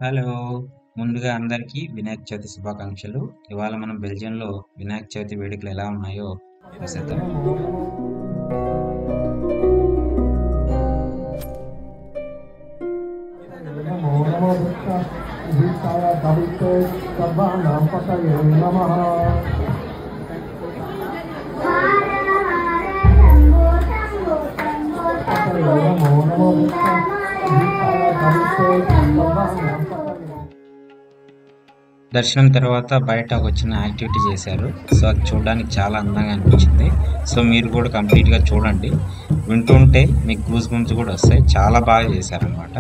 Hello! ముందుగా అందరికీ వినాయక చవితి శుభాకాంక్షలు. ఇవాళ మనం బెల్జియంలో వినాయక చవితి వేడుకలు ఎలా ఉన్నాయో చూసేద్దాం. దర్శనం తర్వాత బయట ఒక చిన్న యాక్టివిటీ చేశారు. సో అది చూడడానికి చాలా అందంగా అనిపించింది. సో మీరు కూడా కంప్లీట్‌గా చూడండి. వింటుంటే మీకు గూస్ బంప్స్ కూడా వస్తాయి. చాలా బాగా చేశారనమాట.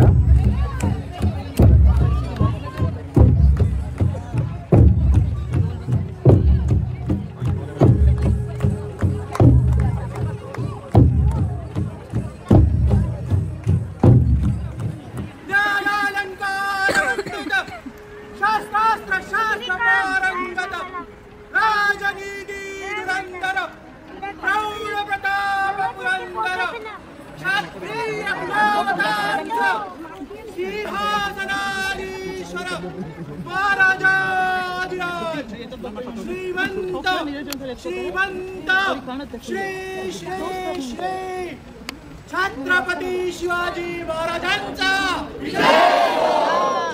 छत्रपती शिवाजी महाराजांचा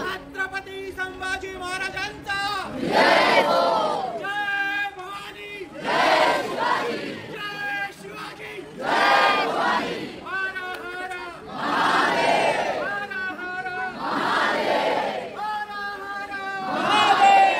छत्रपती संभाजी महाराजांचा जय भवानी जय शिवाजी जय भवानी हर हर महादेव हर हर महादेव हर हर महादेव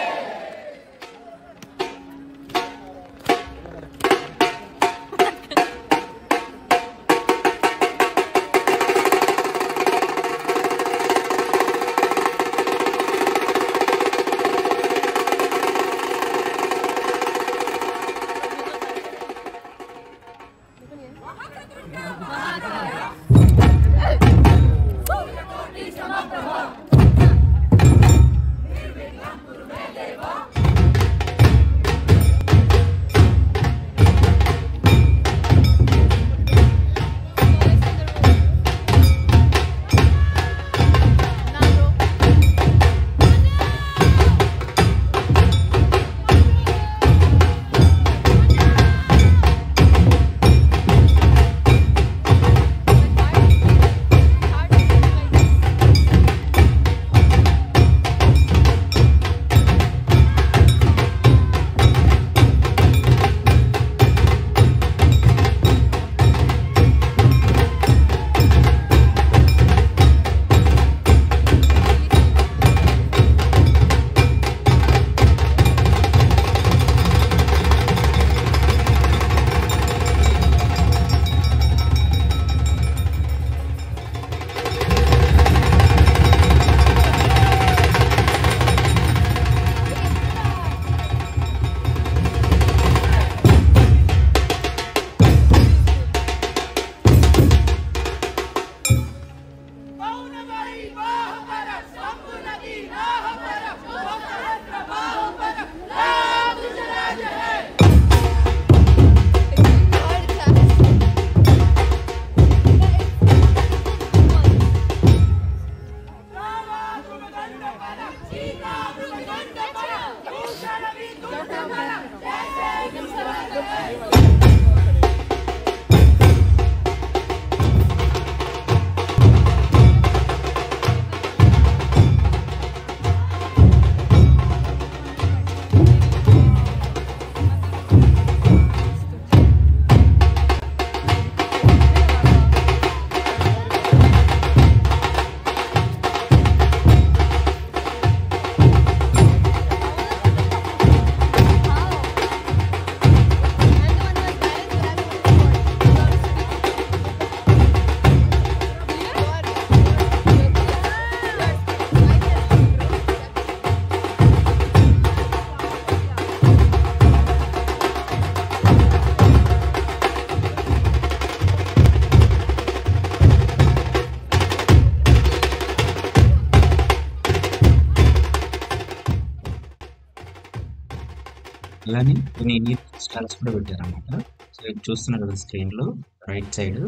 అలానే కొన్ని ఇండియన్ స్టాల్స్ కూడా పెట్టారన్నమాట. సో ఇది చూస్తున్నారు కదా స్క్రీన్‌లో రైట్ సైడ్.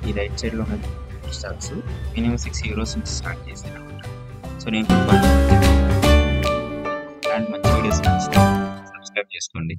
ఈ రైట్ సైడ్‌లో ఉన్న స్టాల్స్ మినిమం €6 నుంచి స్టార్ట్ చేశారన్నమాట. సో సో నేను ఇలాంటి మంచి వీడియోస్ నచ్చితే సబ్స్క్రైబ్ చేసుకోండి.